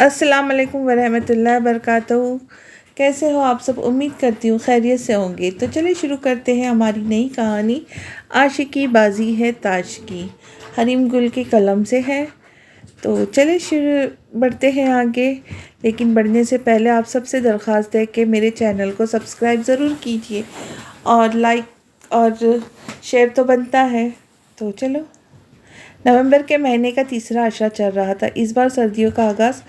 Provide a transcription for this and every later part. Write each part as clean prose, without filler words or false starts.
अस्सलाम वालेकुम वरहमतुल्लाहि वबरकातुहू। कैसे हो आप सब? उम्मीद करती हूँ खैरियत से होंगे। तो चलिए शुरू करते हैं हमारी नई कहानी। आशिकी बाजी है ताश की, हरीम गुल के कलम से है। तो चलिए शुरू बढ़ते हैं आगे। लेकिन बढ़ने से पहले आप सबसे दरख्वास्त है कि मेरे चैनल को सब्सक्राइब ज़रूर कीजिए और लाइक और शेयर तो बनता है। तो चलो, नवंबर के महीने का तीसरा अशरा चल रहा था। इस बार सर्दियों का आगाज़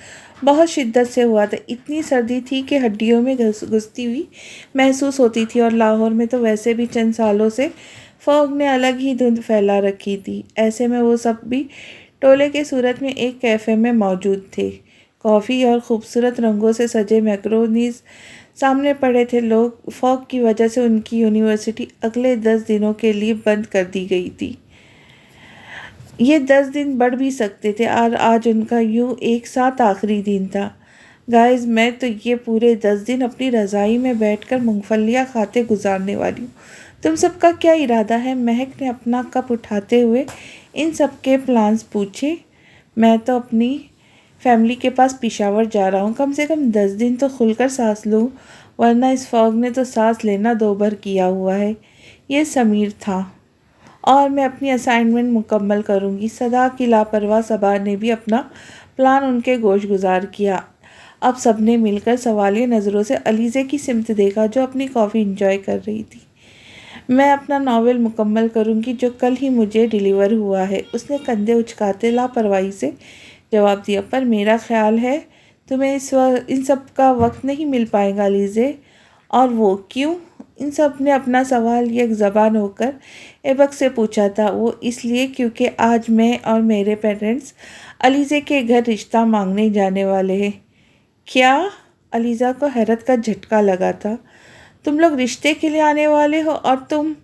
बहुत शिद्दत से हुआ था। इतनी सर्दी थी कि हड्डियों में घुसती हुई महसूस होती थी, और लाहौर में तो वैसे भी चंद सालों से फॉग ने अलग ही धुंध फैला रखी थी। ऐसे में वो सब भी टोले के सूरत में एक कैफ़े में मौजूद थे। कॉफ़ी और ख़ूबसूरत रंगों से सजे मैक्रोनीज सामने पड़े थे। लोग फॉग की वजह से उनकी यूनिवर्सिटी अगले 10 दिनों के लिए बंद कर दी गई थी। ये 10 दिन बढ़ भी सकते थे, और आज उनका यूं एक साथ आखिरी दिन था। गाइस, मैं तो ये पूरे 10 दिन अपनी रज़ाई में बैठकर मूंगफलियाँ खाते गुजारने वाली हूँ। तुम सबका क्या इरादा है? महक ने अपना कप उठाते हुए इन सब के प्लान्स पूछे। मैं तो अपनी फैमिली के पास पेशावर जा रहा हूँ। कम से कम 10 दिन तो खुलकर सांस लूँ, वरना इस फॉग ने तो सांस लेना दोभर किया हुआ है। ये समीर था, और मैं अपनी असाइनमेंट मुकम्मल करूँगी। सदा की लापरवाह सबा ने भी अपना प्लान उनके गोश गुजार किया। अब सबने मिलकर सवालिया नज़रों से अलीज़े की सिमत देखा, जो अपनी कॉफ़ी इंजॉय कर रही थी। मैं अपना नावल मुकम्मल करूँगी, जो कल ही मुझे डिलीवर हुआ है, उसने कंधे उचकाते लापरवाही से जवाब दिया। पर मेरा ख्याल है तुम्हें इन सब का वक्त नहीं मिल पाएगा अलीज़े। और वो क्यों? इन सब ने अपना सवाल एक ज़बान होकर एबक से पूछा था। वो इसलिए क्योंकि आज मैं और मेरे पेरेंट्स अलीज़े के घर रिश्ता मांगने जाने वाले हैं। क्या? अलीज़ा को हैरत का झटका लगा था। तुम लोग रिश्ते के लिए आने वाले हो, और तुम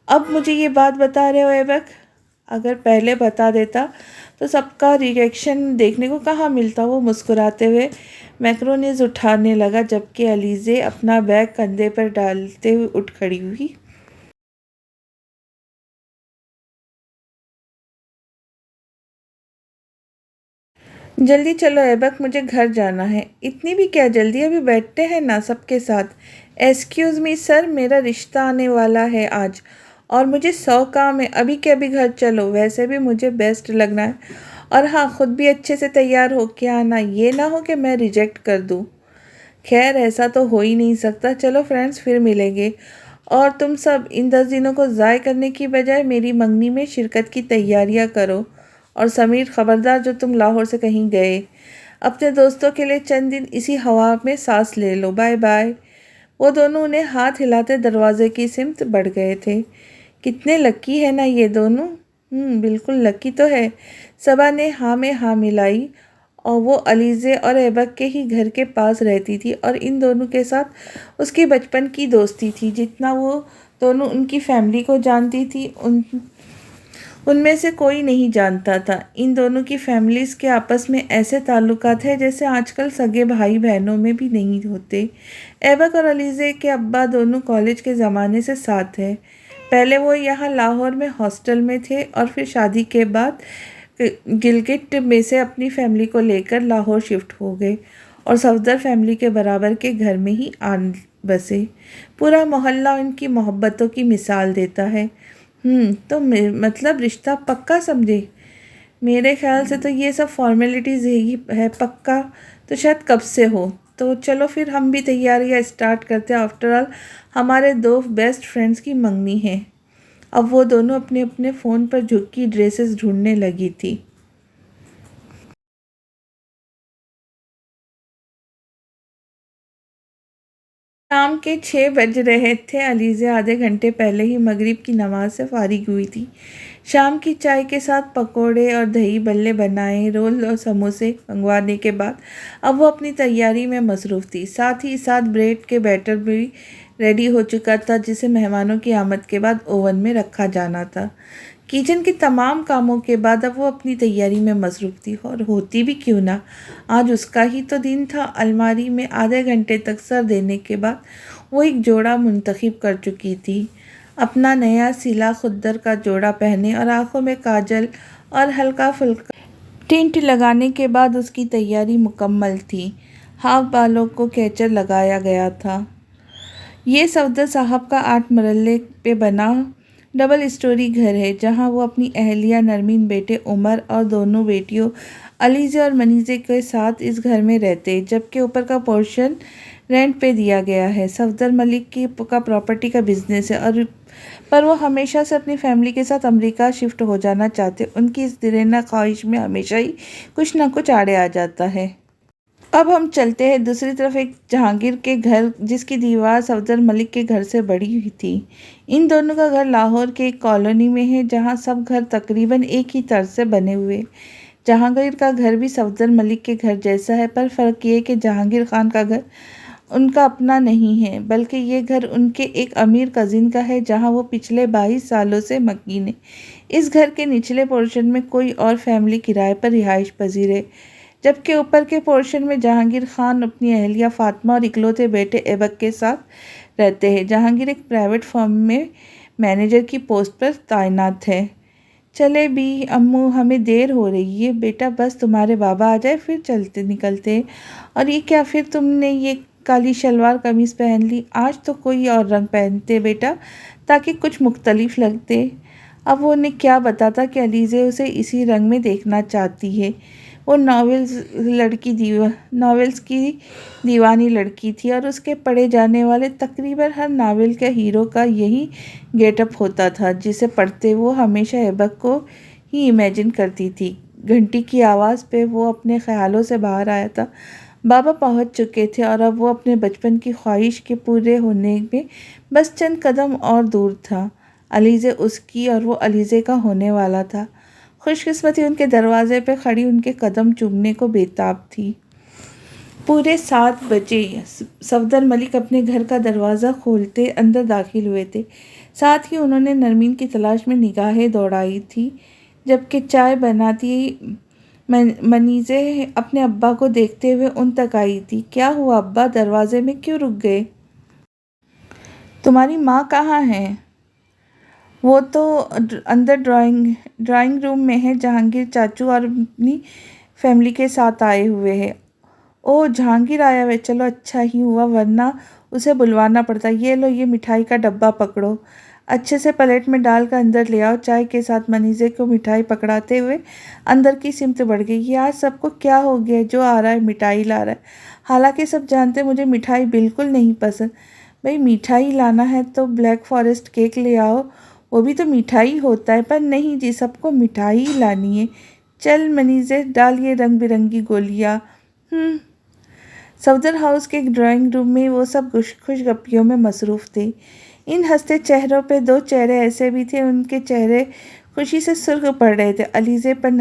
अब मुझे ये बात बता रहे हो एबक? अगर पहले बता देता तो सबका रिएक्शन देखने को कहाँ मिलता। वो मुस्कुराते हुए मैक्रोनीज उठाने लगा, जबकि अलीज़े अपना बैग कंधे पर डालते हुए उठ खड़ी हुई। जल्दी चलो एबक, मुझे घर जाना है। इतनी भी क्या जल्दी? अभी बैठते हैं ना सबके साथ। एक्सक्यूज़ मी सर, मेरा रिश्ता आने वाला है आज, और मुझे 100 काम है। अभी के अभी घर चलो। वैसे भी मुझे बेस्ट लगना है, और हाँ, ख़ुद भी अच्छे से तैयार हो के आना। ये ना हो कि मैं रिजेक्ट कर दूँ। खैर, ऐसा तो हो ही नहीं सकता। चलो फ्रेंड्स, फिर मिलेंगे। और तुम सब इन 10 दिनों को ज़ाय करने की बजाय मेरी मंगनी में शिरकत की तैयारियां करो। और समीर, ख़बरदार जो तुम लाहौर से कहीं गए, अपने दोस्तों के लिए चंद दिन इसी हवा में सांस ले लो। Bye bye. वो दोनों उन्हें हाथ हिलाते दरवाजे की सिमत बढ़ गए थे। कितने लकी है ना ये दोनों। बिल्कुल लकी तो है। सबा ने हाँ में हाँ मिलाई, और वो अलीज़े और ऐबक के ही घर के पास रहती थी, और इन दोनों के साथ उसकी बचपन की दोस्ती थी। जितना वो दोनों उनकी फैमिली को जानती थी, उनमें से कोई नहीं जानता था। इन दोनों की फैमिलीज़ के आपस में ऐसे ताल्लुकात हैं जैसे आजकल सगे भाई बहनों में भी नहीं होते। ऐबक और अलीज़े के अब्बा दोनों कॉलेज के ज़माने से साथ हैं। पहले वो यहाँ लाहौर में हॉस्टल में थे, और फिर शादी के बाद गिलगिट में से अपनी फैमिली को लेकर लाहौर शिफ्ट हो गए, और सफदर फैमिली के बराबर के घर में ही आन बसे। पूरा मोहल्ला उनकी मोहब्बतों की मिसाल देता है। तो मतलब रिश्ता पक्का समझे? मेरे ख्याल से तो ये सब फॉर्मेलिटीज़ ही है। पक्का तो शायद कब से हो। तो चलो फिर हम भी तैयारियां स्टार्ट करते हैं। आफ्टर ऑल हमारे दो बेस्ट फ्रेंड्स की मंगनी है। अब वो दोनों अपने अपने फ़ोन पर झुकी ड्रेसेस ढूंढने लगी थी। शाम के 6 बज रहे थे। अलीज़े आधे घंटे पहले ही मगरिब की नमाज से फारिग हुई थी। शाम की चाय के साथ पकोड़े और दही बल्ले बनाए, रोल और समोसे मंगवाने के बाद अब वो अपनी तैयारी में मसरूफ़ थी। साथ ही साथ ब्रेड के बैटर भी रेडी हो चुका था, जिसे मेहमानों की आमद के बाद ओवन में रखा जाना था। किचन के तमाम कामों के बाद अब वो अपनी तैयारी में मसरूफ़ थी, और होती भी क्यों ना, आज उसका ही तो दिन था। अलमारी में आधे घंटे तक सर देने के बाद वो एक जोड़ा मुंतखब कर चुकी थी। अपना नया सिला खुद्दर का जोड़ा पहने, और आँखों में काजल और हल्का फुल्का टेंट लगाने के बाद उसकी तैयारी मुकम्मल थी। हाफ बालों को कैचर लगाया गया था। ये सफदर साहब का 8 मरल्ले पे बना डबल स्टोरी घर है, जहां वो अपनी अहलिया नरमीन, बेटे उमर और दोनों बेटियों अलीज़े और मनीज़े के साथ इस घर में रहते, जबकि ऊपर का पोर्शन रेंट पे दिया गया है। सफदर मलिक का प्रॉपर्टी का बिजनेस है और पर वो हमेशा से अपनी फैमिली के साथ अमेरिका शिफ्ट हो जाना चाहते। उनकी इस दिलेना ख्वाहिश में हमेशा ही कुछ ना कुछ आड़े आ जाता है। अब हम चलते हैं दूसरी तरफ, एक जहांगीर के घर, जिसकी दीवार सफदर मलिक के घर से बड़ी हुई थी। इन दोनों का घर लाहौर के एक कॉलोनी में है, जहां सब घर तकरीबन एक ही तर्ज से बने हुए। जहांगीर का घर भी सफदर मलिक के घर जैसा है, पर फ़र्क ये है कि जहांगीर खान का घर उनका अपना नहीं है, बल्कि ये घर उनके एक अमीर कज़िन का है, जहां वो पिछले 22 सालों से मकीन है। इस घर के निचले पोर्शन में कोई और फैमिली किराए पर रिहाइश पजीर है, जबकि ऊपर के पोर्शन में जहांगीर खान अपनी अहलिया फातिमा और इकलौते बेटे ऐबक के साथ रहते हैं। जहांगीर एक प्राइवेट फर्म में मैनेजर की पोस्ट पर तैनात है। चले भी अम्मू, हमें देर हो रही है। बेटा बस तुम्हारे बाबा आ जाए फिर निकलते हैं। और ये क्या, फिर तुमने ये काली शलवार कमीज़ पहन ली? आज तो कोई और रंग पहनते बेटा, ताकि कुछ मुख्तलिफ लगते। अब वो उन्हें क्या बताता कि अलीज़े उसे इसी रंग में देखना चाहती है। वो नॉवेल्स की दीवानी लड़की थी और उसके पढ़े जाने वाले तकरीबन हर नावल के हीरो का यही गेटअप होता था, जिसे पढ़ते वो हमेशा ऐबक को ही इमेजिन करती थी। घंटी की आवाज़ पे वो अपने ख़्यालों से बाहर आया था। बाबा पहुंच चुके थे और अब वो अपने बचपन की ख्वाहिश के पूरे होने में बस चंद कदम और दूर था। अलीज़े उसकी और वो अलीज़े का होने वाला था। खुशकिस्मती उनके दरवाजे पे खड़ी उनके कदम चूमने को बेताब थी। पूरे 7 बजे सफदर मलिक अपने घर का दरवाज़ा खोलते अंदर दाखिल हुए थे। साथ ही उन्होंने नरमीन की तलाश में निगाहें दौड़ाई थी, जबकि चाय बनाती मनीज़े अपने अब्बा को देखते हुए उन तक आई थी। क्या हुआ अब्बा, दरवाजे में क्यों रुक गए? तुम्हारी माँ कहाँ है? वो तो अंदर ड्राइंग रूम में है। जहांगीर चाचू और अपनी फैमिली के साथ आए हुए हैं। ओह, जहांगीर आया हुआ, चलो अच्छा ही हुआ, वरना उसे बुलवाना पड़ता। ये लो, ये मिठाई का डब्बा पकड़ो, अच्छे से प्लेट में डालकर अंदर ले आओ। चाय के साथ मनीज़े को मिठाई पकड़ाते हुए अंदर की सिमत बढ़ गई। यार, सबको क्या हो गया, जो आ रहा है मिठाई ला रहा है। हालांकि सब जानते मुझे मिठाई बिल्कुल नहीं पसंद। भाई, मिठाई लाना है तो ब्लैक फॉरेस्ट केक ले आओ, वो भी तो मिठाई होता है। पर नहीं जी, सबको मिठाई ही लानी है। चल मनीज़े, डालिए रंग बिरंगी गोलियाँ। सफदर हाउस के ड्राइंग रूम में वो सब खुशगपियों में मसरूफ़ थे। इन हंसते चेहरों पे 2 चेहरे ऐसे भी थे, उनके चेहरे खुशी से सुर्ख पड़ रहे थे। अलीज़े पर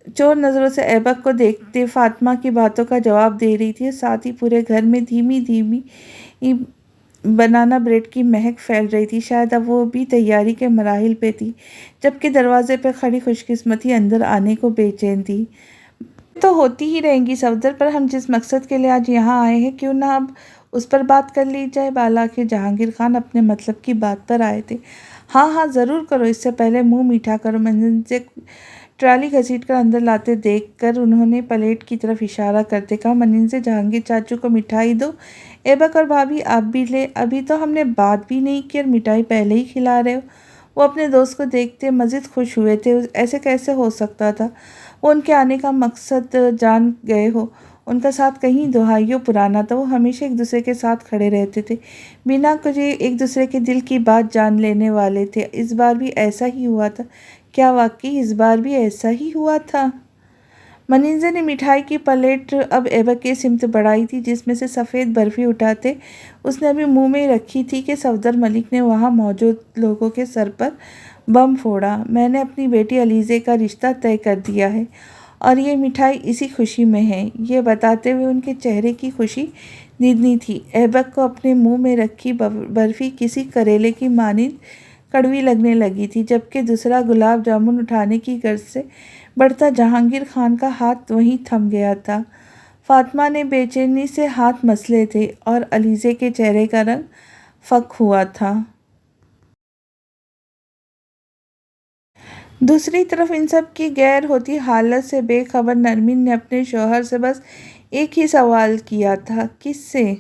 चोर नज़रों से ऐबक को देखते फातिमा की बातों का जवाब दे रही थी। साथ ही पूरे घर में धीमी धीमी बनाना ब्रेड की महक फैल रही थी। शायद अब वो भी तैयारी के मराहिल पे थी, जबकि दरवाजे पे खड़ी खुशकिस्मती अंदर आने को बेचैन थी। तो होती ही रहेंगी सफदर, पर हम जिस मकसद के लिए आज यहाँ आए हैं, क्यों ना अब उस पर बात कर ली जाए। बालाखिर जहांगीर खान अपने मतलब की बात पर आए थे। हाँ हाँ, ज़रूर करो, इससे पहले मुंह मीठा करो। मंजिल से ट्राली घसीट कर अंदर लाते देखकर उन्होंने प्लेट की तरफ इशारा करते कहा, मंजिल से जहांगीर चाचू को मिठाई दो। ऐबक और भाभी, आप भी ले, अभी तो हमने बात भी नहीं की और मिठाई पहले ही खिला रहे हो। वो अपने दोस्त को देखते मज़ीद खुश हुए थे। ऐसे कैसे हो सकता था? वो उनके आने का मकसद जान गए हो। उनका साथ कहीं दुहाइयों पुराना था। वो हमेशा एक दूसरे के साथ खड़े रहते थे, बिना कुछ एक दूसरे के दिल की बात जान लेने वाले थे। इस बार भी ऐसा ही हुआ था क्या? वाकई इस बार भी ऐसा ही हुआ था। मनीज़ा ने मिठाई की प्लेट अब ऐबक की सिमत बढ़ाई थी, जिसमें से सफ़ेद बर्फ़ी उठाते उसने अभी मुंह में रखी थी कि सफदर मलिक ने वहाँ मौजूद लोगों के सर पर बम फोड़ा। मैंने अपनी बेटी अलीज़े का रिश्ता तय कर दिया है और ये मिठाई इसी खुशी में है। ये बताते हुए उनके चेहरे की खुशी निधनी थी। ऐबक को अपने मुंह में रखी बर्फ़ी किसी करेले की मानिंद कड़वी लगने लगी थी, जबकि दूसरा गुलाब जामुन उठाने की गर्ज से बढ़ता जहांगीर खान का हाथ वहीं थम गया था। फातिमा ने बेचैनी से हाथ मसले थे और अलीज़े के चेहरे का रंग फक हुआ था। दूसरी तरफ इन सब की गैर होती हालत से बेखबर नरमीन ने अपने शौहर से बस एक ही सवाल किया था, किससे?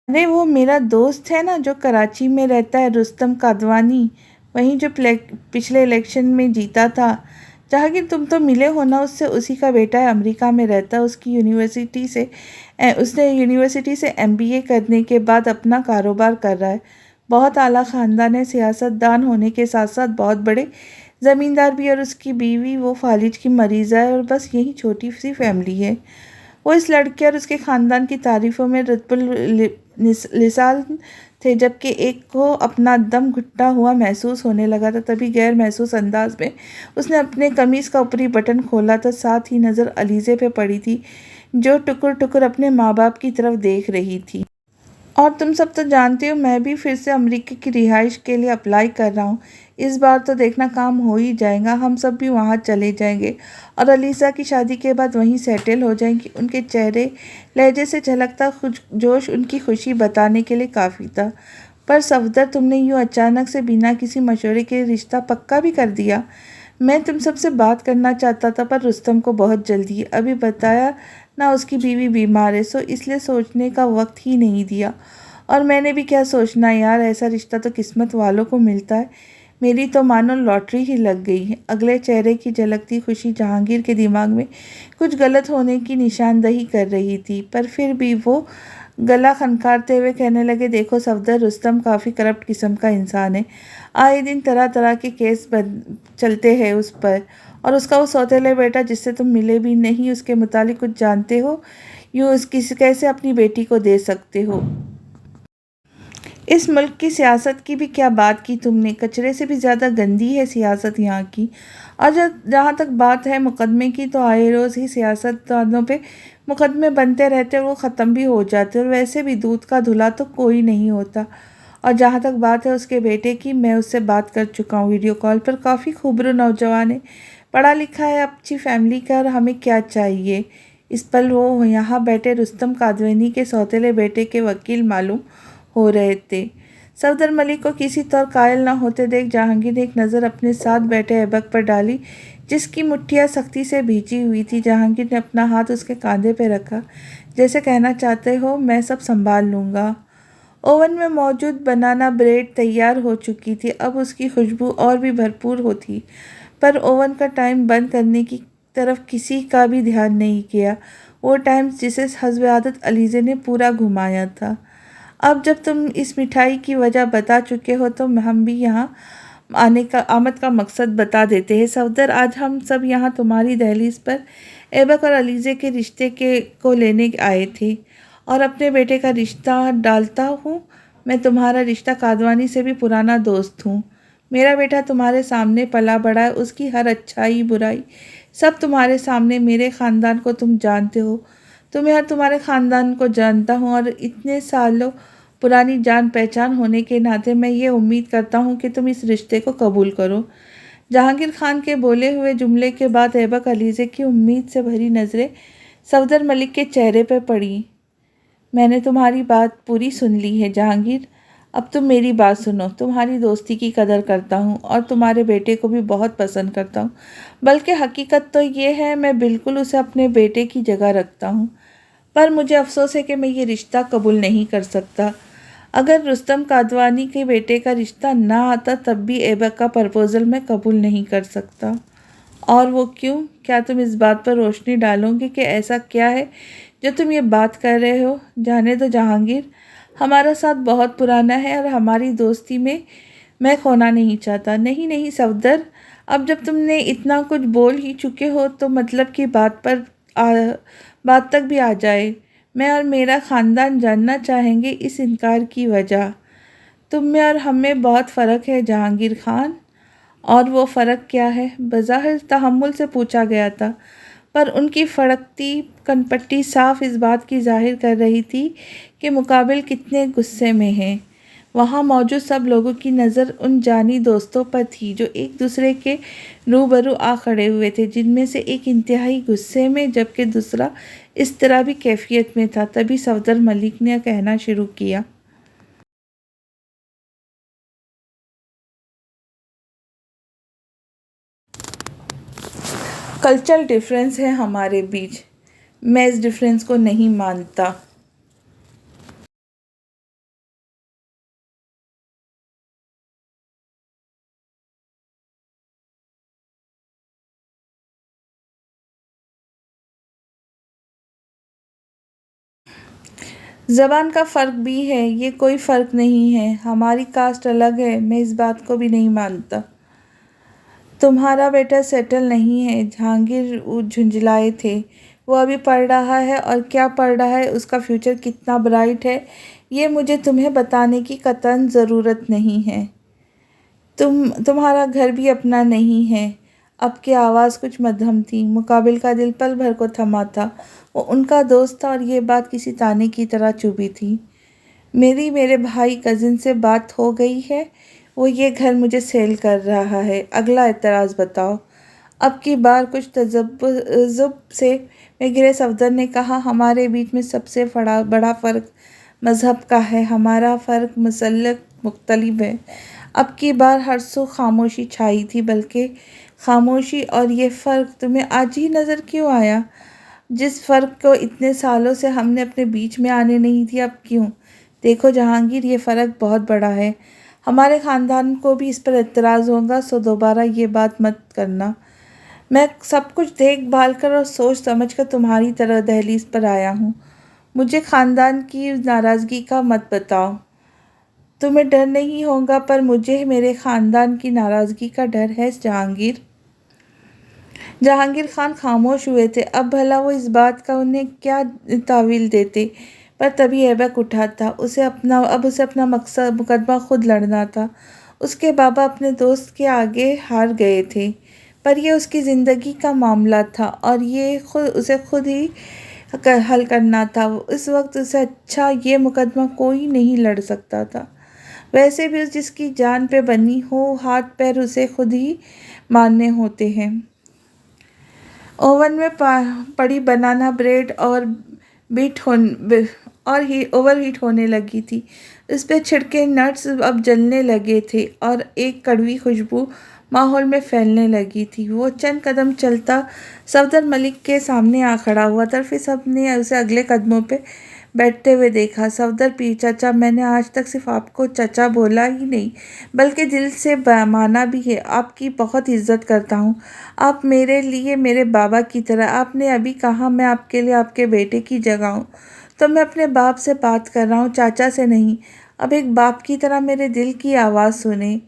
अरे वो मेरा दोस्त है ना जो कराची में रहता है, रुस्तम कादवानी, वहीं जो पिछले इलेक्शन में जीता था। जहांगीर तुम तो मिले हो ना उससे, उसी का बेटा है, अमेरिका में रहता है। उसने यूनिवर्सिटी से एमबीए करने के बाद अपना कारोबार कर रहा है। बहुत आला ख़ानदान है, सियासतदान होने के साथ साथ बहुत बड़े ज़मींदार भी। और उसकी बीवी वो फालिज की मरीज़ा है और बस यही छोटी सी फैमिली है। वो इस लड़के और उसके ख़ानदान की तारीफ़ों में रत्बुल लिसान थे, जबकि एक को अपना दम घुटता हुआ महसूस होने लगा था। तभी गैर महसूस अंदाज में उसने अपने कमीज़ का ऊपरी बटन खोला तो साथ ही नज़र अलीज़े पे पड़ी थी, जो टुकुर टुकुर अपने माँ बाप की तरफ देख रही थी। और तुम सब तो जानते हो मैं भी फिर से अमेरिका की रिहाइश के लिए अप्लाई कर रहा हूँ। इस बार तो देखना काम हो ही जाएगा, हम सब भी वहाँ चले जाएंगे और अलीसा की शादी के बाद वहीं सेटल हो जाएंगी। उनके चेहरे लहजे से झलकता जोश उनकी खुशी बताने के लिए काफ़ी था। पर सफदर, तुमने यूँ अचानक से बिना किसी मशवरे के रिश्ता पक्का भी कर दिया? मैं तुम सबसे बात करना चाहता था पर रुस्तम को बहुत जल्दी है, अभी बताया ना उसकी बीवी बीमार है, सो इसलिए सोचने का वक्त ही नहीं दिया। और मैंने भी क्या सोचना यार, ऐसा रिश्ता तो किस्मत वालों को मिलता है। मेरी तो मानो लॉटरी ही लग गई है। अगले चेहरे की झलकती खुशी जहांगीर के दिमाग में कुछ गलत होने की निशानदही कर रही थी, पर फिर भी वो गला खनकारते हुए कहने लगे, देखो सफदर, रुस्तम काफ़ी करप्ट किस्म का इंसान है। आए दिन तरह तरह के केस चलते हैं उस पर। और उसका वो सौतेले बेटा जिससे तुम मिले भी नहीं, उसके मुतालिक कुछ जानते हो? यूँ उसकी कैसे अपनी बेटी को दे सकते हो? इस मुल्क की सियासत की भी क्या बात की तुमने? कचरे से भी ज़्यादा गंदी है सियासत यहाँ की। और जहाँ तक बात है मुकदमे की, तो आए रोज़ ही सियासतदानों पे मुकदमे बनते रहते और वो ख़त्म भी हो जाते, और वैसे भी दूध का धुला तो कोई नहीं होता। और जहाँ तक बात है उसके बेटे की, मैं उससे बात कर चुका हूँ वीडियो कॉल पर। काफ़ी खूबरू नौजवान है, पढ़ा लिखा है, अच्छी फैमिली का, और हमें क्या चाहिए? इस पल वो यहाँ बैठे रुस्तम कादवानी के सौतेले बेटे के वकील मालूम हो रहे थे। सफदर मलिक को किसी तरह कायल न होते देख जहांगीर ने एक नज़र अपने साथ बैठे ऐबक पर डाली, जिसकी मुट्ठियाँ सख्ती से भींची हुई थी। जहांगीर ने अपना हाथ उसके कंधे पर रखा, जैसे कहना चाहते हो मैं सब संभाल लूँगा। ओवन में मौजूद बनाना ब्रेड तैयार हो चुकी थी, अब उसकी खुशबू और भी भरपूर होती। पर ओवन का टाइम बंद करने की तरफ किसी का भी ध्यान नहीं किया, वो टाइम जिसे हस्ब आदत अलीज़े ने पूरा घुमाया था। अब जब तुम इस मिठाई की वजह बता चुके हो तो हम भी यहाँ आमद का मकसद बता देते हैं। सफदर, आज हम सब यहाँ तुम्हारी दहलीज पर ऐबक और अलीज़े के रिश्ते के को लेने आए थे और अपने बेटे का रिश्ता डालता हूँ। मैं तुम्हारा रिश्ता कादवानी से भी पुराना दोस्त हूँ। मेरा बेटा तुम्हारे सामने पला बड़ा है, उसकी हर अच्छाई बुराई सब तुम्हारे सामने। मेरे ख़ानदान को तुम जानते हो, तुम्हें और तुम्हारे ख़ानदान को जानता हूँ, और इतने सालों पुरानी जान पहचान होने के नाते मैं ये उम्मीद करता हूँ कि तुम इस रिश्ते को कबूल करो। जहांगीर खान के बोले हुए जुमले के बाद ऐबक अलीज़े की उम्मीद से भरी नज़रें सफदर मलिक के चेहरे पर पड़ी। मैंने तुम्हारी बात पूरी सुन ली है जहांगीर, अब तुम मेरी बात सुनो। तुम्हारी दोस्ती की कदर करता हूँ और तुम्हारे बेटे को भी बहुत पसंद करता हूँ, बल्कि हकीकत तो ये है मैं बिल्कुल उसे अपने बेटे की जगह रखता हूँ। पर मुझे अफसोस है कि मैं ये रिश्ता कबूल नहीं कर सकता। अगर रुस्तम कादवानी के बेटे का रिश्ता ना आता तब भी ऐबक का प्रपोज़ल मैं कबूल नहीं कर सकता। और वो क्यों? क्या तुम इस बात पर रोशनी डालोगे कि ऐसा क्या है जो तुम ये बात कर रहे हो? जाने दो जहांगीर, हमारा साथ बहुत पुराना है और हमारी दोस्ती में मैं खोना नहीं चाहता। नहीं नहीं सफदर, अब जब तुमने इतना कुछ बोल ही चुके हो तो मतलब की बात तक भी आ जाए। मैं और मेरा ख़ानदान जानना चाहेंगे इस इनकार की वजह। तुम में और हम में बहुत फ़र्क है जहांगीर खान। और वो फ़र्क क्या है? बज़ाहिर तहम्मुल से पूछा गया था, पर उनकी फड़कती कनपट्टी साफ इस बात की जाहिर कर रही थी कि मुकाबिल कितने गुस्से में हैं। वहाँ मौजूद सब लोगों की नज़र उन जानी दोस्तों पर थी जो एक दूसरे के रूबरू आ खड़े हुए थे, जिनमें से एक इंतहाई गुस्से में जबकि दूसरा इस तरह भी कैफियत में था। तभी सफदर मलिक ने कहना शुरू किया, कल्चरल डिफरेंस है हमारे बीच, मैं इस डिफरेंस को नहीं मानता। ज़बान का फ़र्क भी है, ये कोई फ़र्क नहीं है। हमारी कास्ट अलग है, मैं इस बात को भी नहीं मानता। तुम्हारा बेटा सेटल नहीं है, जहांगीर झुंझलाए थे। वो अभी पढ़ रहा है और क्या पढ़ रहा है, उसका फ्यूचर कितना ब्राइट है, ये मुझे तुम्हें बताने की कतई ज़रूरत नहीं है। तुम्हारा घर भी अपना नहीं है। अब की आवाज़ कुछ मध्यम थी। मुकाबिल का दिल पल भर को थमा था। वो उनका दोस्त था और ये बात किसी ताने की तरह चुभी थी। मेरे भाई कज़िन से बात हो गई है। वो ये घर मुझे सेल कर रहा है। अगला एतराज़ बताओ। अब की बार कुछ तज़ब्ज़ुब से में घिरे सफदर ने कहा, हमारे बीच में सबसे बड़ा फ़र्क मज़हब का है। हमारा फ़र्क मसलक मुख्तलिफ है। अब की बार हर सू खामोशी छाई थी, बल्कि खामोशी। और ये फ़र्क तुम्हें आज ही नज़र क्यों आया? जिस फ़र्क को इतने सालों से हमने अपने बीच में आने नहीं दिया, अब क्यों? देखो जहांगीर, ये फ़र्क बहुत बड़ा है। हमारे ख़ानदान को भी इस पर एतराज़ होगा, सो दोबारा ये बात मत करना। मैं सब कुछ देख भाल कर और सोच समझ कर तुम्हारी तरह दहलीज पर आया हूँ। मुझे ख़ानदान की नाराज़गी का मत बताओ। तुम्हें डर नहीं होगा, पर मुझे मेरे ख़ानदान की नाराज़गी का डर है। जहांगीर जहांगीर खान खामोश हुए थे। अब भला वो इस बात का उन्हें क्या तावील देते, पर तभी ऐबक उठा था। उसे अपना मकसद मुकदमा खुद लड़ना था। उसके बाबा अपने दोस्त के आगे हार गए थे, पर यह उसकी ज़िंदगी का मामला था और उसे खुद ही हल करना था। इस वक्त उसे अच्छा ये मुकदमा कोई नहीं लड़ सकता था। वैसे भी जिसकी जान पे बनी हो, हाथ पैर उसे खुद ही मारने होते हैं। ओवन में पड़ी बनाना ब्रेड और ओवरहीट होने लगी थी। उस पर छिड़के नट्स अब जलने लगे थे और एक कड़वी खुशबू माहौल में फैलने लगी थी। वो चंद कदम चलता सफदर मलिक के सामने आ खड़ा हुआ था। फिर सब ने उसे अगले कदमों पे बैठते हुए देखा। सफदर पी चाचा, मैंने आज तक सिर्फ आपको चाचा बोला ही नहीं, बल्कि दिल से माना भी है। आपकी बहुत इज्जत करता हूँ। आप मेरे लिए मेरे बाबा की तरह। आपने अभी कहा मैं आपके लिए आपके बेटे की जगह हूँ, तो मैं अपने बाप से बात कर रहा हूँ, चाचा से नहीं। अब एक बाप की तरह मेरे दिल की आवाज़ सुने।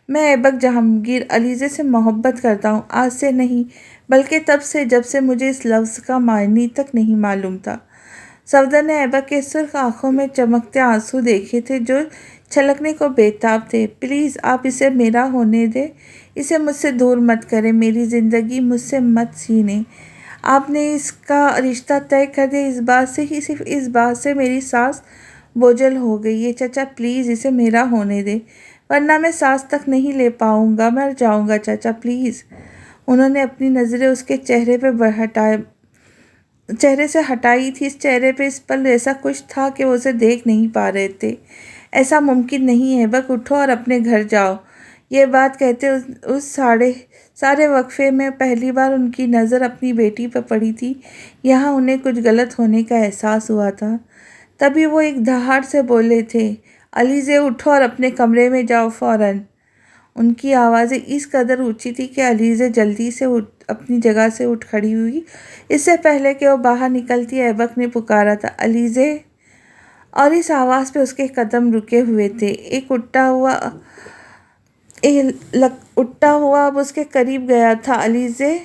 मैं ऐबक जहांगीर अलीज़े से मोहब्बत करता हूँ, आज से नहीं, बल्कि तब से जब से मुझे इस लफ्ज़ का मायने तक नहीं मालूम था। सफदर ने ऐबक के सुर्ख आंखों में चमकते आंसू देखे थे, जो छलकने को बेताब थे। प्लीज़ आप इसे मेरा होने दें, इसे मुझसे दूर मत करें, मेरी ज़िंदगी मुझसे मत छीनें। आपने इसका रिश्ता तय कर दिया, इस बात से ही, सिर्फ इस बात से मेरी सांस बोझल हो गई है। चाचा प्लीज़ इसे मेरा होने दें, वरना मैं सांस तक नहीं ले पाऊँगा, मर जाऊँगा। चाचा प्लीज़। उन्होंने अपनी नज़रें उसके चेहरे से हटाई थी। इस चेहरे पे इस पल ऐसा कुछ था कि वो उसे देख नहीं पा रहे थे। ऐसा मुमकिन नहीं है। बक उठो और अपने घर जाओ। ये बात कहते उस सारे वक्फे में पहली बार उनकी नज़र अपनी बेटी पर पड़ी थी। यहाँ उन्हें कुछ गलत होने का एहसास हुआ था। तभी वो एक दहाड़ से बोले थे, अलीज़े उठो और अपने कमरे में जाओ फ़ौरन। उनकी आवाज़ें इस कदर ऊंची थी कि अलीज़े जल्दी से अपनी जगह से उठ खड़ी हुई। इससे पहले कि वो बाहर निकलती, ऐबक ने पुकारा था, अलीज़े। और इस आवाज़ पे उसके कदम रुके हुए थे। उठता हुआ अब उसके करीब गया था। अलीज़े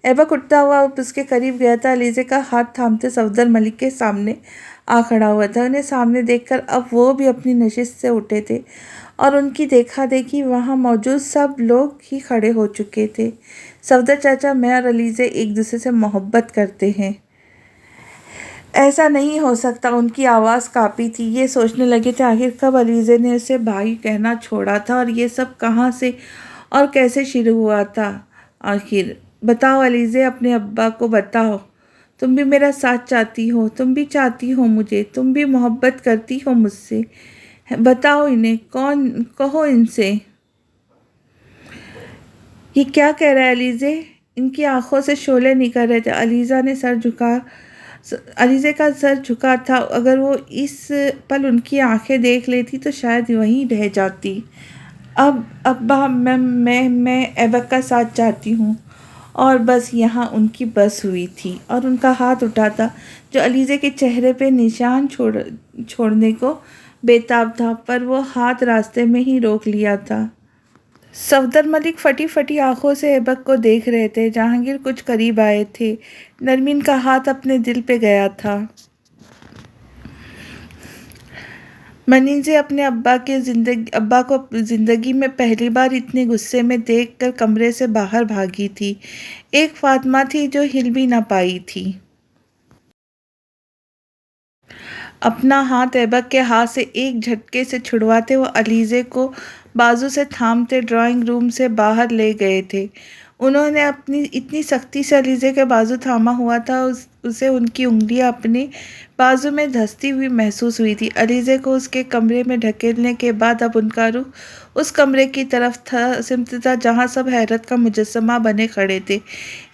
ऐबक उठता हुआ अब उसके करीब गया था। अलीज़े का हाथ थामते सफदर मलिक के सामने आ खड़ा हुआ था। उन्हें सामने देखकर अब वो भी अपनी नशिस्त से उठे थे और उनकी देखा देखी वहाँ मौजूद सब लोग ही खड़े हो चुके थे। सफदर चाचा, मैं और अलीज़े एक दूसरे से मोहब्बत करते हैं। ऐसा नहीं हो सकता। उनकी आवाज़ काँपी थी। ये सोचने लगे थे आखिर कब अलीज़े ने उसे भाई कहना छोड़ा था और ये सब कहाँ से और कैसे शुरू हुआ था आखिर। बताओ अलीज़े, अपने अब्बा को बताओ। तुम भी मेरा साथ चाहती हो, तुम भी चाहती हो मुझे, तुम भी मोहब्बत करती हो मुझसे। बताओ इन्हें, कहो इनसे। ये क्या कह रहा है अलीज़े? इनकी आंखों से शोले निकल रहे थे। अलीज़े का सर झुका था। अगर वो इस पल उनकी आंखें देख लेती तो शायद वहीं रह जाती। अब अब्बा, मैं ऐबक का साथ चाहती हूँ। और बस यहाँ उनकी बस हुई थी और उनका हाथ उठा था जो अलीज़े के चेहरे पे निशान छोड़ने को बेताब था, पर वो हाथ रास्ते में ही रोक लिया था। सफदर मलिक फटी फटी आंखों से ऐबक को देख रहे थे। जहांगीर कुछ करीब आए थे। नरमीन का हाथ अपने दिल पे गया था। मनीज़े अपने अब्बा को ज़िंदगी में पहली बार इतने गुस्से में देखकर कमरे से बाहर भागी थी। एक फातिमा थी जो हिल भी ना पाई थी। अपना हाथ ऐबक के हाथ से एक झटके से छुड़वाते वो अलीज़े को बाजू से थामते ड्राइंग रूम से बाहर ले गए थे। उन्होंने अपनी इतनी सख्ती से अलीज़े के बाजू थामा हुआ था, उसे उनकी उंगलियां अपने बाजू में धंसती हुई महसूस हुई थी। अलीज़े को उसके कमरे में ढकेलने के बाद अब उनका रुख उस कमरे की तरफ सिमत था जहाँ सब हैरत का मुजस्समा बने खड़े थे।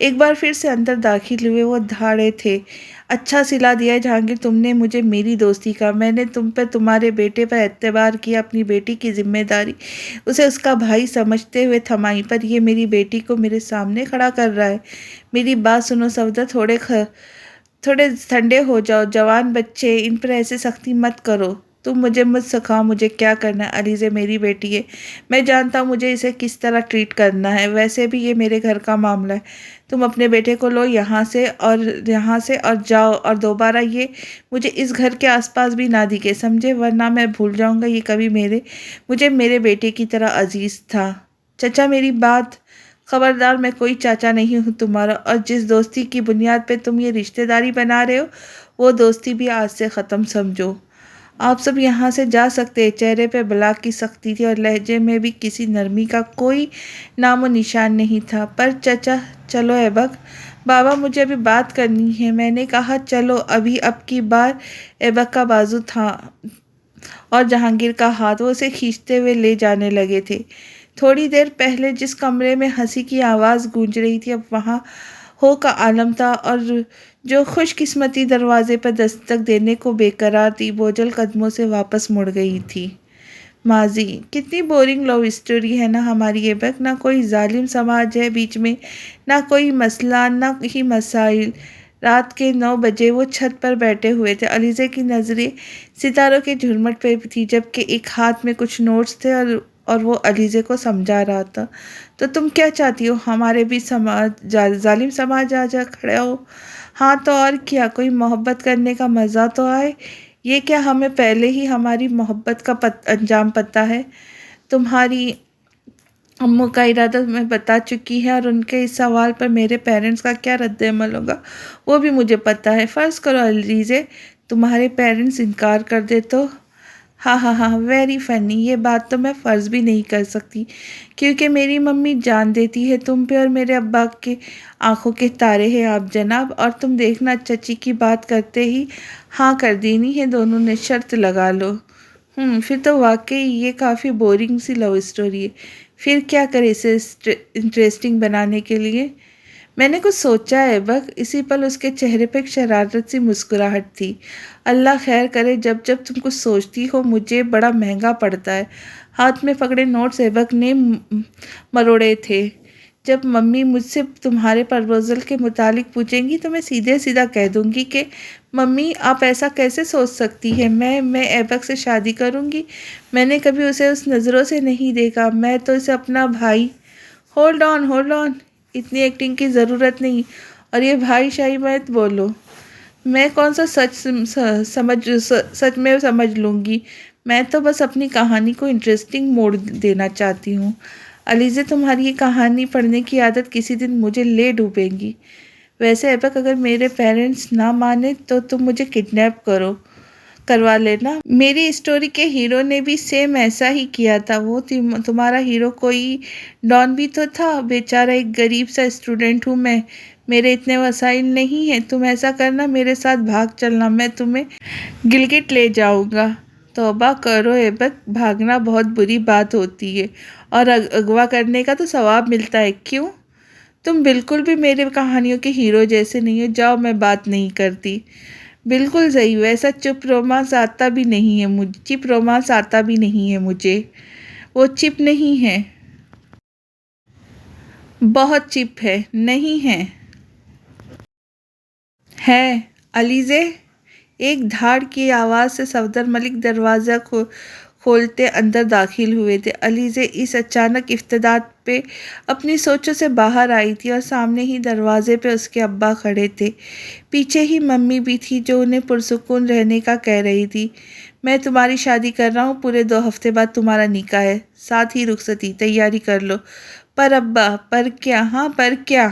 एक बार फिर से अंदर दाखिल हुए। वो धाड़े थे। अच्छा सिला दिया है जहांगीर तुमने मुझे मेरी दोस्ती का। मैंने तुम पे तुम्हारे बेटे पर एतबार किया, अपनी बेटी की जिम्मेदारी उसे उसका भाई समझते हुए थमाई, पर ये मेरी बेटी को मेरे सामने खड़ा कर रहा है। मेरी बात सुनो सफदर, थोड़े ठंडे हो जाओ। जवान बच्चे, इन पर ऐसे सख्ती मत करो। तुम मुझे मत सिखाओ मुझे क्या करना है। अलीज़े मेरी बेटी है, मैं जानता हूँ मुझे इसे किस तरह ट्रीट करना है। वैसे भी ये मेरे घर का मामला है। तुम अपने बेटे को लो यहाँ से और जाओ, और दोबारा ये मुझे इस घर के आसपास भी ना दिखे, समझे? वरना मैं भूल जाऊँगा ये कभी मुझे मेरे बेटे की तरह अजीज़ था। चचा मेरी बात, खबरदार, मैं कोई चाचा नहीं हूँ तुम्हारा, और जिस दोस्ती की बुनियाद पे तुम ये रिश्तेदारी बना रहे हो वो दोस्ती भी आज से ख़त्म समझो। आप सब यहाँ से जा सकते हैं। चेहरे पे बला की सख्ती थी और लहजे में भी किसी नरमी का कोई नामो निशान नहीं था। पर चचा, चलो ऐबक। बाबा मुझे अभी बात करनी है। मैंने कहा चलो अभी। अब की बार ऐबक का बाजू था और जहांगीर का हाथ वो उसे खींचते हुए ले जाने लगे थे। थोड़ी देर पहले जिस कमरे में हंसी की आवाज़ गूंज रही थी अब वहाँ हो का आलम था, और जो खुशकिस्मती दरवाजे पर दस्तक देने को बेकरार थी बोझल कदमों से वापस मुड़ गई थी। माजी, कितनी बोरिंग लव स्टोरी है ना हमारी ये बक। ना कोई जालिम समाज है बीच में, ना कोई मसला, ना ही मसाइल। रात के 9 बजे वो छत पर बैठे हुए थे। अलीज़े की नज़रें सितारों के झुरमुट पे थी, जबकि एक हाथ में कुछ नोट्स थे और वो अलीज़े को समझा रहा था। तो तुम क्या चाहती हो? हमारे भी जालिम समाज आ जा खड़ा हो? हाँ तो और क्या, कोई मोहब्बत करने का मज़ा तो आए। ये क्या हमें पहले ही हमारी मोहब्बत का अंजाम पता है? तुम्हारी अम्मू का इरादा मैं बता चुकी है, और उनके इस सवाल पर मेरे पेरेंट्स का क्या रद्द-ए-अमल होगा वो भी मुझे पता है। फ़र्ज़ करो अलीज़े तुम्हारे पेरेंट्स इनकार कर दे तो? हाँ हाँ हाँ, वेरी फ़नी। ये बात तो मैं फ़र्ज़ भी नहीं कर सकती, क्योंकि मेरी मम्मी जान देती है तुम पे, और मेरे अब्बा के आंखों के तारे हैं आप जनाब। और तुम देखना, चची की बात करते ही हाँ कर देनी है दोनों ने, शर्त लगा लो। फिर तो वाकई ये काफ़ी बोरिंग सी लव स्टोरी है। फिर क्या करें इसे इंटरेस्टिंग बनाने के लिए? मैंने कुछ सोचा है बक। इसी पल उसके चेहरे पर एक शरारत सी मुस्कुराहट थी। अल्लाह खैर करे, जब जब तुम कुछ सोचती हो मुझे बड़ा महंगा पड़ता है। हाथ में पकड़े नोट्स ऐबक ने मरोड़े थे। जब मम्मी मुझसे तुम्हारे प्रपोजल के मुतालिक पूछेंगी तो मैं सीधे सीधा कह दूंगी कि मम्मी आप ऐसा कैसे सोच सकती है, मैं ऐबक से शादी करूंगी। मैंने कभी उसे उस नज़रों से नहीं देखा, मैं तो इसे अपना भाई। होल्ड ऑन, इतनी एक्टिंग की ज़रूरत नहीं, और ये भाई शाही मत बोलो। मैं कौन सा सच में समझ लूँगी। मैं तो बस अपनी कहानी को इंटरेस्टिंग मोड़ देना चाहती हूँ। अलीज़े तुम्हारी ये कहानी पढ़ने की आदत किसी दिन मुझे ले डूबेगी। वैसे ऐबक अगर मेरे पेरेंट्स ना माने तो तुम मुझे किडनैप करवा लेना। मेरी स्टोरी के हीरो ने भी सेम ऐसा ही किया था। वो तुम्हारा हीरो कोई डॉन भी तो था। बेचारा एक गरीब सा स्टूडेंट हूँ मैं, मेरे इतने वसाइल नहीं हैं। तुम ऐसा करना, मेरे साथ भाग चलना, मैं तुम्हें गिलगिट ले जाऊँगा। तौबा करो ऐबक, भागना बहुत बुरी बात होती है, और अगवा करने का तो सवाब मिलता है। क्यों? तुम बिल्कुल भी मेरे कहानियों के हीरो जैसे नहीं हो। जाओ, मैं बात नहीं करती। बिल्कुल सही, वैसा चुप रोमांस आता भी नहीं है मुझे, चिप रोमांस आता भी नहीं है मुझे। वो चिप नहीं है। बहुत चिप है। नहीं है। है। अलीज़े। एक धाड़ की आवाज़ से सफदर मलिक दरवाज़ा खोलते अंदर दाखिल हुए थे। अलीज़े इस अचानक इफ्तिताह पे अपनी सोचों से बाहर आई थी और सामने ही दरवाजे पे उसके अब्बा खड़े थे। पीछे ही मम्मी भी थी जो उन्हें पुरसुकून रहने का कह रही थी। मैं तुम्हारी शादी कर रहा हूँ, पूरे 2 हफ्ते बाद तुम्हारा निकाह है, साथ ही रुखसती, तैयारी कर लो। पर अब्बा, पर क्या? हाँ, पर क्या?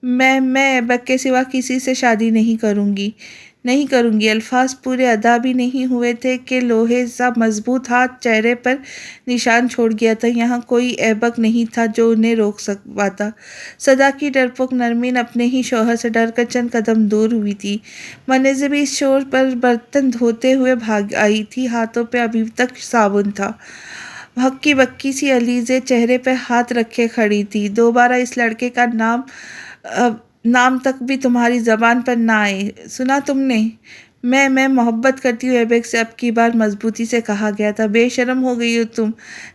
मैं ऐबक के सिवा किसी से शादी नहीं करूँगी। नहीं करूँगी। अल्फाज पूरे अदा भी नहीं हुए थे कि लोहे सा मजबूत हाथ चेहरे पर निशान छोड़ गया था। यहाँ कोई ऐबक नहीं था जो उन्हें रोक पाता। सदा की डरपोक नरमीन अपने ही शौहर से डरकर चंद कदम दूर हुई थी। मनीज़ा भी इस शोर पर बर्तन धोते हुए भाग आई थी। हाथों पे अभी तक साबुन था। हक्की बक्की सी अलीज़े चेहरे पे हाथ रखे खड़ी थी। दोबारा इस लड़के का नाम तक भी तुम्हारी ज़बान पर ना आए। सुना तुमने? मैं मोहब्बत करती हूँ ऐबक से, अब की बार मजबूती से कहा गया था। बेशर्म हो गई हो तुम,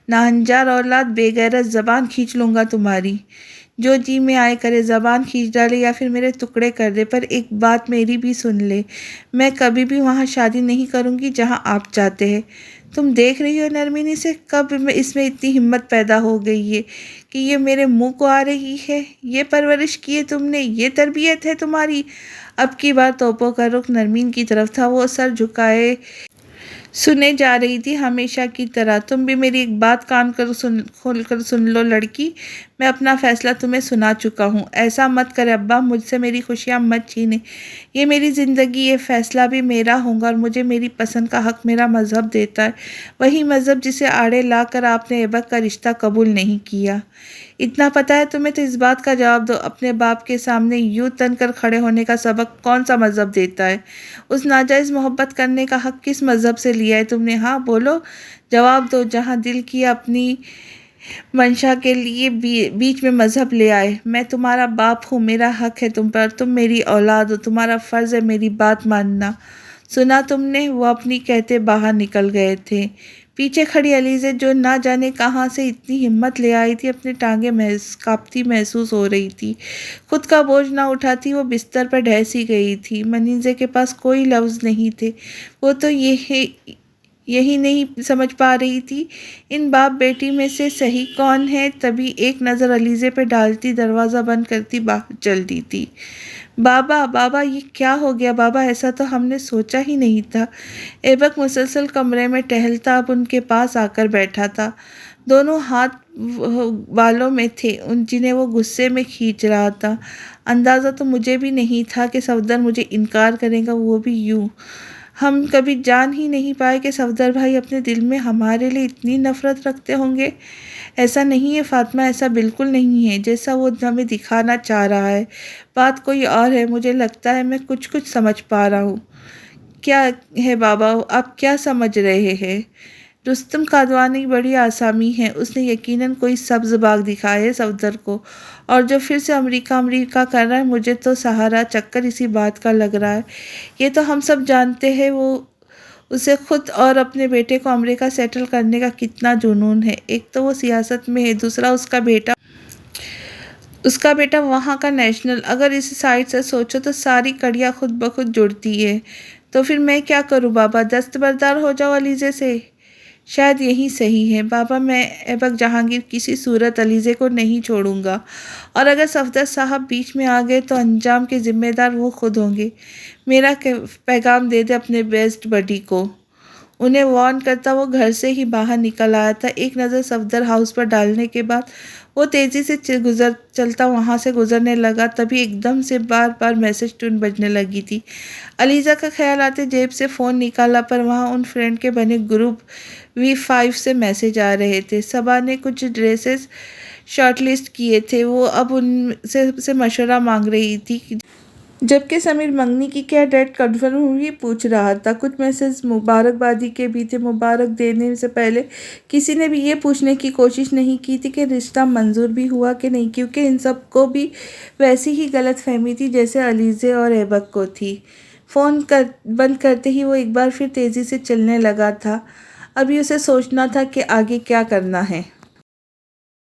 नाहंजार औलाद, बेगैरत, ज़बान खींच लूँगा तुम्हारी। जो जी में आए करे, ज़बान खींच डाले या फिर मेरे टुकड़े कर दे। पर एक बात मेरी भी सुन ले, मैं कभी भी वहाँ शादी नहीं करूँगी जहाँ आप चाहते हैं। तुम देख रही हो नरमिनी से कब इसमें इतनी हिम्मत पैदा हो गई है कि ये मेरे मुंह को आ रही है। ये परवरिश की है तुमने, ये तरबियत है तुम्हारी। अब की बार तोपों का रुख नरमीन की तरफ था। वो सर झुकाए सुने जा रही थी हमेशा की तरह। तुम भी मेरी एक बात कान कर खोल कर सुन लो लड़की, मैं अपना फ़ैसला तुम्हें सुना चुका हूँ। ऐसा मत कर अब्बा, मुझसे मेरी खुशियाँ मत छीने। ये मेरी ज़िंदगी, ये फ़ैसला भी मेरा होगा और मुझे मेरी पसंद का हक़ मेरा मज़हब देता है। वही मज़हब जिसे आड़े ला कर आपने ऐबक का रिश्ता कबूल नहीं किया। इतना पता है तुम्हें तो इस बात का जवाब दो, अपने बाप के सामने यूँ तन कर खड़े होने का सबक कौन सा मज़हब देता है? उस नाजायज़ मोहब्बत करने का हक़ किस मज़हब से लिया है तुमने? हाँ बोलो, जवाब दो। जहाँ दिल की अपनी मंशा के लिए बीच में मज़हब ले आए। मैं तुम्हारा बाप हूँ, मेरा हक़ है तुम पर, तुम मेरी औलाद हो, तुम्हारा फ़र्ज़ है मेरी बात मानना। सुना तुमने? वो अपनी कहते बाहर निकल गए थे। पीछे खड़ी अलीज़े जो ना जाने कहाँ से इतनी हिम्मत ले आई थी, अपनी टांगें काँपती महसूस हो रही थी। खुद का बोझ ना उठाती वो बिस्तर पर ढह सी गई थी। मनीज़ा के पास कोई लफ्ज़ नहीं थे। वो तो यही नहीं समझ पा रही थी इन बाप बेटी में से सही कौन है। तभी एक नज़र अलीज़े पे डालती दरवाज़ा बंद करती बाहर चल दी थी। बाबा, बाबा, ये क्या हो गया बाबा? ऐसा तो हमने सोचा ही नहीं था। ऐबक मुसलसल कमरे में टहलता अब उनके पास आकर बैठा था। दोनों हाथ बालों में थे, जिन्हें वो गुस्से में खींच रहा था। अंदाज़ा तो मुझे भी नहीं था कि सफदर मुझे इनकार करेगा, वो भी यूँ। हम कभी जान ही नहीं पाए कि सफदर भाई अपने दिल में हमारे लिए इतनी नफ़रत रखते होंगे। ऐसा नहीं है फ़ातिमा, ऐसा बिल्कुल नहीं है जैसा वो हमें दिखाना चाह रहा है। बात कोई और है। मुझे लगता है मैं कुछ समझ पा रहा हूँ। क्या है बाबा, आप क्या समझ रहे हैं? रुस्तम कादवानी बड़ी आसामी है। उसने यकीनन कोई सब्ज़ बाग दिखाया है सफदर को, और जो फिर से अमेरिका अमेरिका कर रहा है, मुझे तो सहारा चक्कर इसी बात का लग रहा है। ये तो हम सब जानते हैं वो उसे खुद और अपने बेटे को अमेरिका सेटल करने का कितना जुनून है। एक तो वो सियासत में है, दूसरा उसका बेटा वहाँ का नेशनल। अगर इस साइड से सोचो तो सारी कड़ियाँ खुद ब खुद जुड़ती है। तो फिर मैं क्या करूँ बाबा? दस्तबरदार हो जाओ अलीज़े से? शायद यही सही है बाबा। मैं ऐबक जहांगीर किसी सूरत अलीज़े को नहीं छोड़ूंगा, और अगर सफदर साहब बीच में आ गए तो अंजाम के ज़िम्मेदार वो खुद होंगे। मेरा पैगाम दे दे अपने बेस्ट बडी को। उन्हें वार्न करता वो घर से ही बाहर निकल आया था। एक नज़र सफदर हाउस पर डालने के बाद वो तेज़ी से चलता वहाँ से गुजरने लगा। तभी एकदम से बार बार मैसेज टून बजने लगी थी। अलीज़ा का ख्याल आते जेब से फ़ोन निकाला, पर वहाँ उन फ्रेंड के बने ग्रुप V5 से मैसेज आ रहे थे। सबा ने कुछ ड्रेसेस शॉर्टलिस्ट किए थे। वो अब उनसे मशवरा मांग रही थी जबकि समीर मंगनी की क्या डेट कन्फर्म हुई पूछ रहा था। कुछ मैसेज मुबारकबादी के भी थे। मुबारक देने से पहले किसी ने भी ये पूछने की कोशिश नहीं की थी कि रिश्ता मंजूर भी हुआ कि नहीं, क्योंकि इन सब को भी वैसी ही गलतफहमी थी जैसे अलीज़े और ऐबक को थी। फ़ोन बंद करते ही वो एक बार फिर तेज़ी से चलने लगा था। अभी उसे सोचना था कि आगे क्या करना है।